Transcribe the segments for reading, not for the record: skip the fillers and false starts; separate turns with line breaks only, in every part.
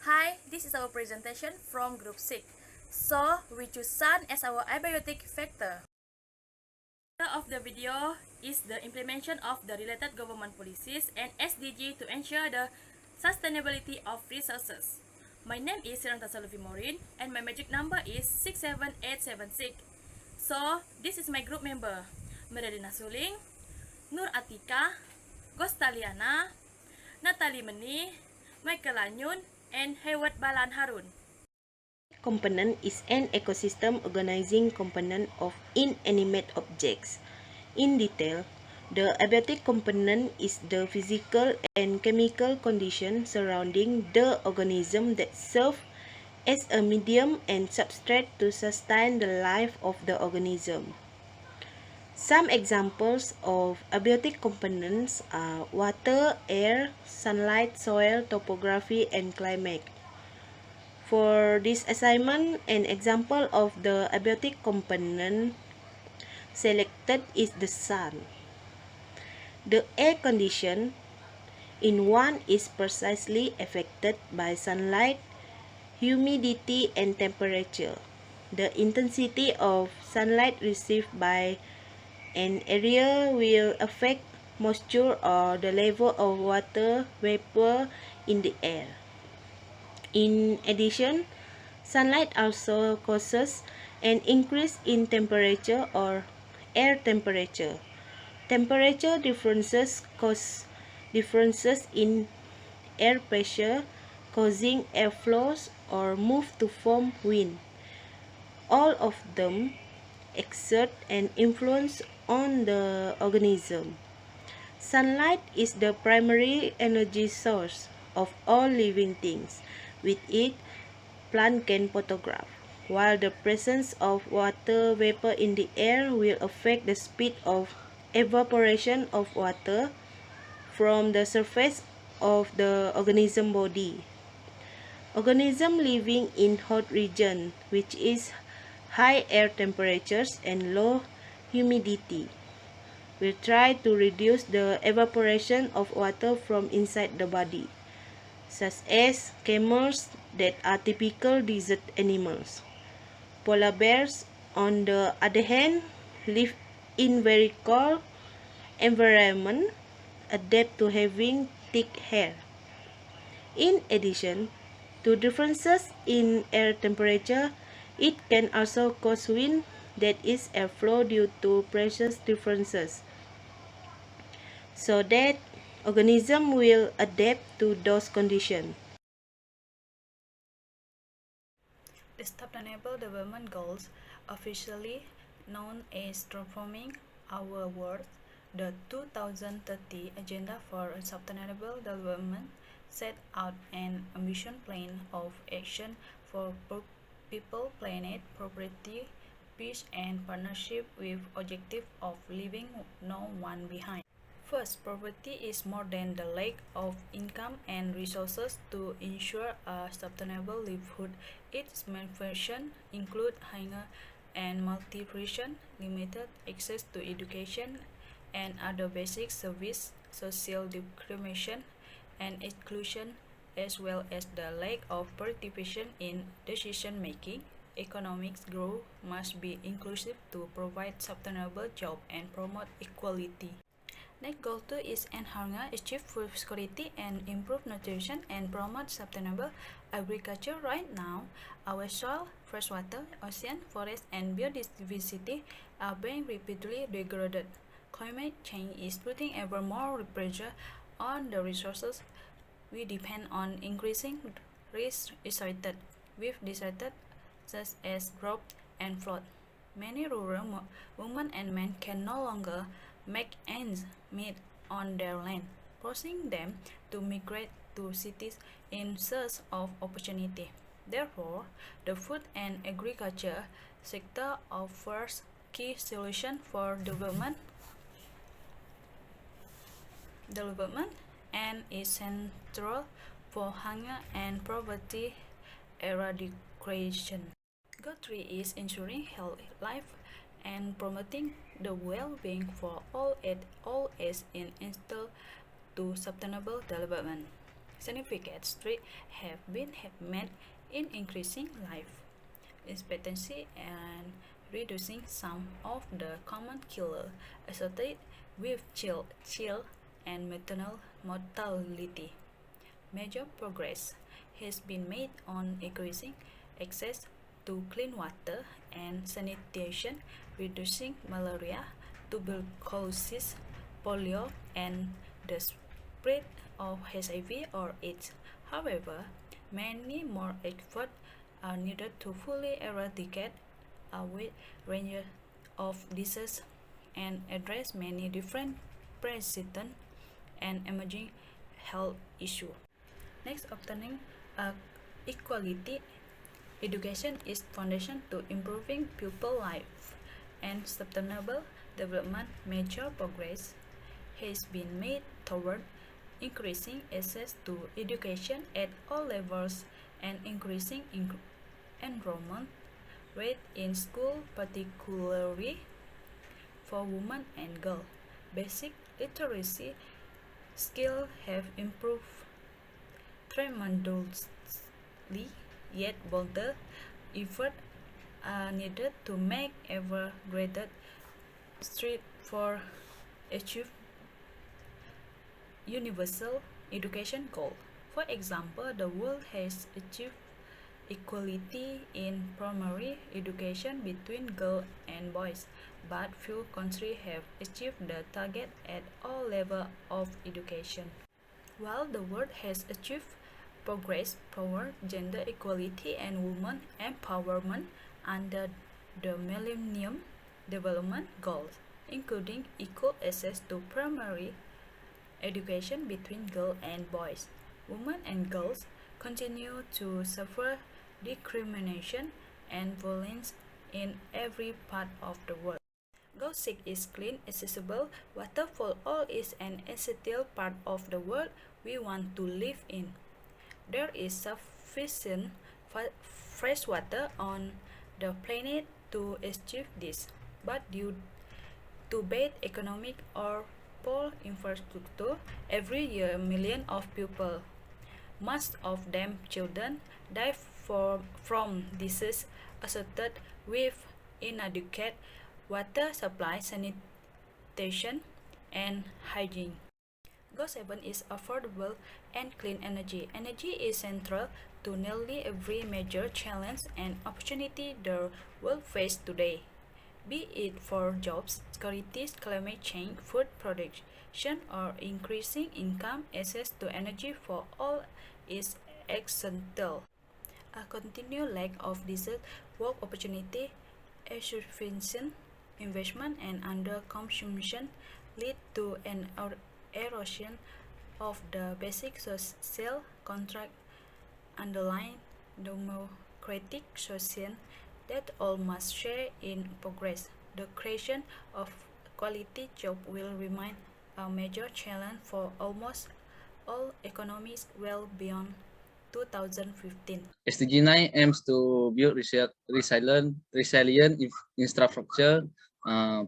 Hi, this is our presentation from Group 6. So, we choose sun as our abiotic factor. The title of the video is the implementation of the related government policies and SDG to ensure the sustainability of resources. My name is Siranta Salufi Morin and my magic number is 67876. So, this is my group member, Meredina Suling, Nur Atika, Gostaliana, Natalie Meni, Michael Lanyun, and Hayward Balan Harun.
Component is an ecosystem organizing component of inanimate objects. In detail, the abiotic component is the physical and chemical condition surrounding the organism that serve as a medium and substrate to sustain the life of the organism. Some examples of abiotic components are water, air, sunlight, soil, topography, and climate. For this assignment, an example of the abiotic component selected is the sun. The air condition in one is precisely affected by sunlight, humidity, and temperature. The intensity of sunlight received by an area will affect moisture or the level of water vapor in the air. In addition, sunlight also causes an increase in temperature or air temperature. Temperature differences cause differences in air pressure, causing airflows or move to form wind. All of them exert an influence on the organism. Sunlight is the primary energy source of all living things. With it, plant can photograph, while the presence of water vapor in the air will affect the speed of evaporation of water from the surface of the organism body. Organism living in hot region, which is high air temperatures and low humidity, will try to reduce the evaporation of water from inside the body, such as camels that are typical desert animals. Polar bears, on the other hand, live in very cold environment, adapt to having thick hair. In addition to differences in air temperature, it can also cause wind, that is airflow, due to pressure differences, so that organism will adapt to those conditions.
The Sustainable Development Goals, officially known as Transforming Our World, the 2030 Agenda for Sustainable Development, set out an ambitious plan of action for people, planet, property, peace, and partnership with objective of leaving no one behind. First, poverty is more than the lack of income and resources to ensure a sustainable livelihood. Its main functions include hunger and malnutrition, limited access to education and other basic services, social discrimination and exclusion, as well as the lack of participation in decision making. Economic growth must be inclusive to provide sustainable jobs and promote equality. Next goal 2 is end hunger, achieve food security, and improve nutrition and promote sustainable agriculture. Right now, our soil, freshwater, ocean, forest, and biodiversity are being repeatedly degraded. Climate change is putting ever more pressure on the resources we depend on, increasing risk associated with disasters such as drought and flood. Many rural women and men can no longer make ends meet on their land, forcing them to migrate to cities in search of opportunity. Therefore, the food and agriculture sector offers key solutions for development and is central for hunger and poverty eradication. Goal 3 is ensuring healthy life and promoting the well-being for all at all ages in instant to sustainable development. significant strides have been made in increasing life expectancy and reducing some of the common killers associated with child and maternal mortality. Major progress has been made on increasing access to clean water and sanitation, reducing malaria, tuberculosis, polio, and the spread of HIV or AIDS. However, many more efforts are needed to fully eradicate a wide range of diseases and address many different persistent and emerging health issues. Next, obtaining equality. Education is foundation to improving pupil life and sustainable development. Major progress has been made toward increasing access to education at all levels and increasing enrollment rate in school, particularly for women and girls. Basic literacy skills have improved tremendously, yet bolder efforts are needed to make ever greater strides for achieve universal education goal. For example, the world has achieved equality in primary education between girls and boys, but few countries have achieved the target at all levels of education. While the world has achieved progress toward gender equality and women empowerment under the Millennium Development Goals, including equal access to primary education between girls and boys, women and girls continue to suffer discrimination and violence in every part of the world. Goal 6 is clean, accessible water for all is an essential part of the world we want to live in. There is sufficient fresh water on the planet to achieve this, but due to bad economic or poor infrastructure, every year millions of people, most of them children, die from disease associated with inadequate water supply, sanitation, and hygiene. Goal 7 is affordable and clean energy. Energy is central to nearly every major challenge and opportunity the world faces today, be it for jobs, security, climate change, food production, or increasing income. Access to energy for all is essential. A continued lack of decent work opportunity, insufficient investment, and underconsumption lead to an erosion of the basic social contract underlying democratic social that all must share in progress. The creation of quality jobs will remain a major challenge for almost all economies well beyond 2015.
SDG 9 aims to build resilient infrastructure,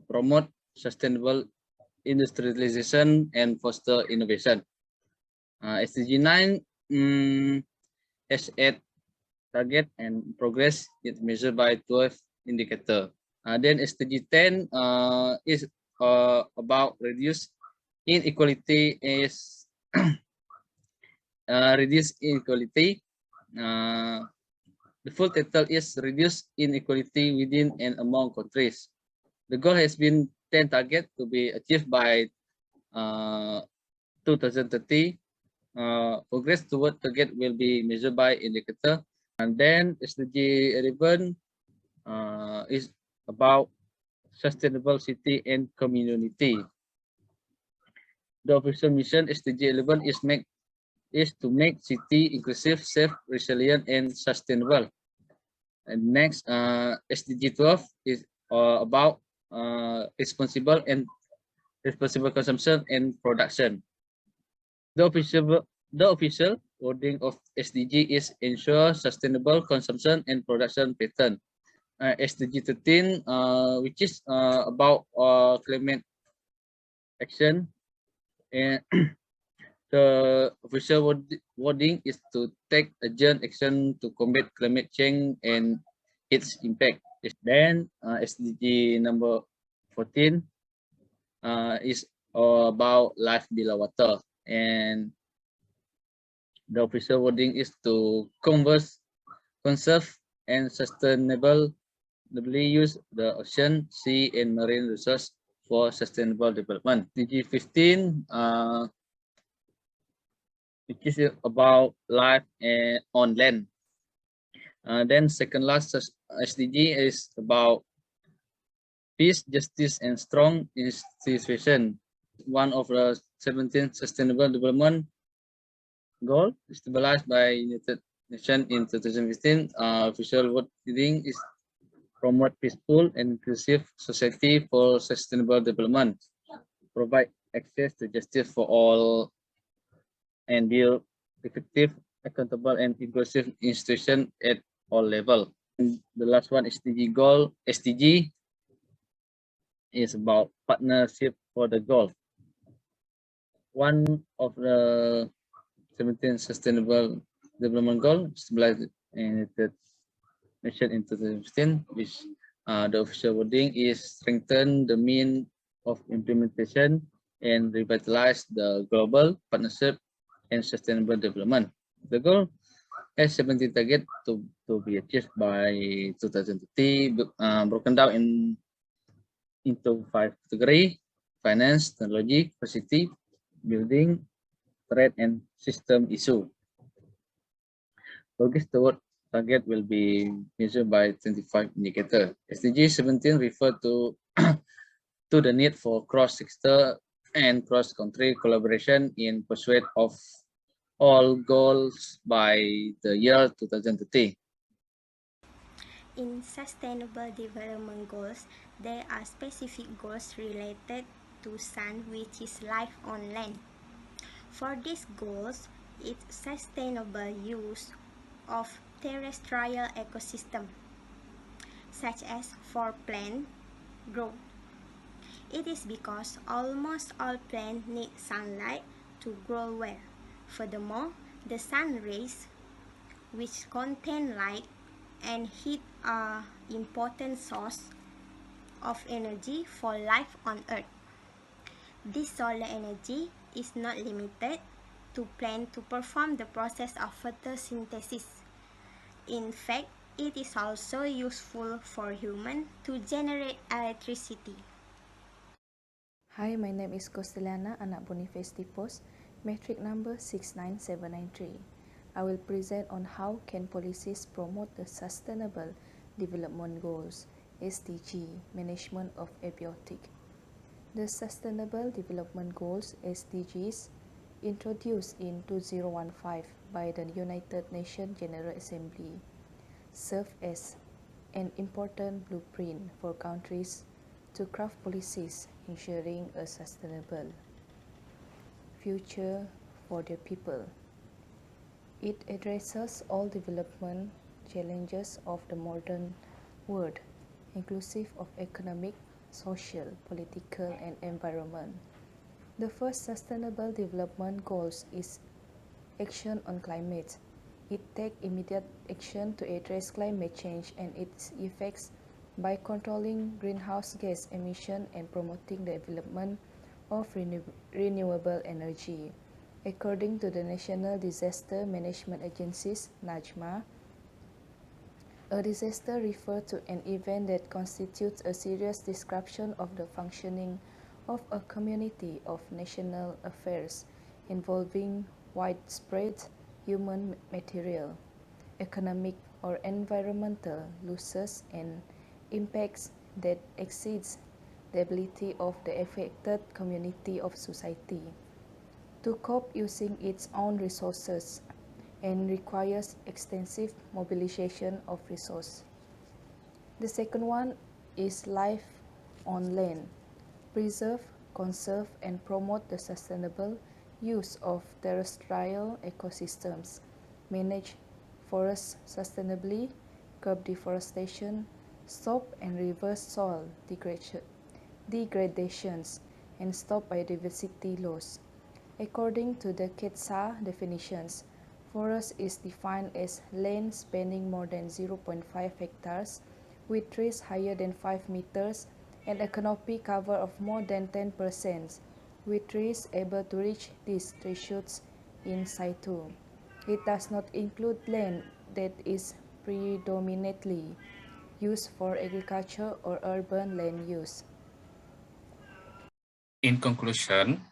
promote sustainable industrialization, and foster innovation. SDG 9 has 8 target and progress is measured by 12 indicators. Then SDG 10 is about reduce inequality is reduce inequality. The full title is reduce inequality within and among countries. The goal has been 10 targets to be achieved by 2030. Progress toward target will be measured by indicator. And then SDG 11 is about sustainable city and community. The official mission SDG 11 is to make city inclusive, safe, resilient, and sustainable. And next, SDG 12 is about responsible consumption and production. The official wording of SDG is ensure sustainable consumption and production pattern. SDG 13, which is about climate action, and The official wording is to take urgent action to combat climate change and its impact. Then SDG number 14 is about life below water, and the official wording is to conserve and sustainably use the ocean, sea, and marine resources for sustainable development. SDG 15 which is about life on land. Then second last SDG is about peace, justice, and strong institution. One of the 17 Sustainable Development Goal established by United Nations in 2015. Official wording is promote peaceful and inclusive society for sustainable development, provide access to justice for all, and build effective, accountable, and inclusive institutions at all levels. The last one, SDG is about partnership for the goal. One of the 17 Sustainable Development Goals established in the nation in 2015, which the official wording is strengthen the mean of implementation and revitalize the global partnership and sustainable development. The goal has 17 targets to be achieved by 2030, broken down into 5 categories: finance, technology, capacity building, threat, and system issue. Progress toward target will be measured by 25 indicators. SDG 17 refer to to the need for cross-sector and cross-country collaboration in pursuit of all goals by the year 2030.
In Sustainable Development Goals, there are specific goals related to sun, which is life on land. For these goals, it's sustainable use of terrestrial ecosystem, such as for plant growth. It is because almost all plants need sunlight to grow well. Furthermore, the sun rays, which contain light and heat, are important source of energy for life on Earth. This solar energy is not limited to plants to perform the process of photosynthesis. In fact, it is also useful for humans to generate electricity.
Hi, my name is Kostelana, anak Boniface Tipos, metric number 69793. I will present on how can policies promote the Sustainable Development Goals, SDG, management of ABIOTIC. The Sustainable Development Goals, SDGs, introduced in 2015 by the United Nations General Assembly, serve as an important blueprint for countries to craft policies ensuring a sustainable future for their people. It addresses all development challenges of the modern world, inclusive of economic, social, political, and environment. The first Sustainable Development Goals is action on climate. It takes immediate action to address climate change and its effects by controlling greenhouse gas emission and promoting the development of renewable energy. According to the National Disaster Management Agencies, NAJMA, a disaster refers to an event that constitutes a serious disruption of the functioning of a community of national affairs involving widespread human, material, economic, or environmental losses and impacts that exceeds the ability of the affected community of society to cope using its own resources and requires extensive mobilization of resources. The second one is life on land. Preserve, conserve, and promote the sustainable use of terrestrial ecosystems, manage forests sustainably, curb deforestation, stop and reverse soil degradations, and stop biodiversity loss. According to the KETSA definitions, forest is defined as land spanning more than 0.5 hectares with trees higher than 5 meters and a canopy cover of more than 10% with trees able to reach these thresholds in situ. It does not include land that is predominantly used for agriculture or urban land use.
In conclusion,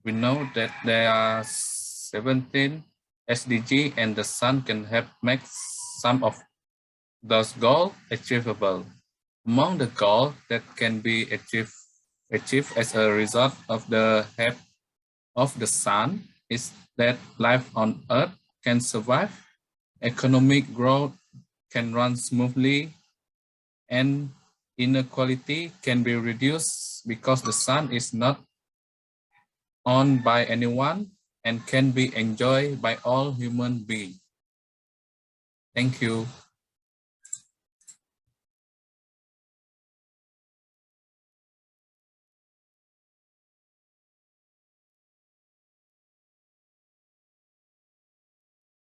we know that there are 17 SDG and the Sun can help make some of those goals achievable. Among the goals that can be achieved as a result of the help of the Sun is that life on Earth can survive, economic growth can run smoothly, and inequality can be reduced because the Sun is not owned by anyone and can be enjoyed by all human beings. Thank you.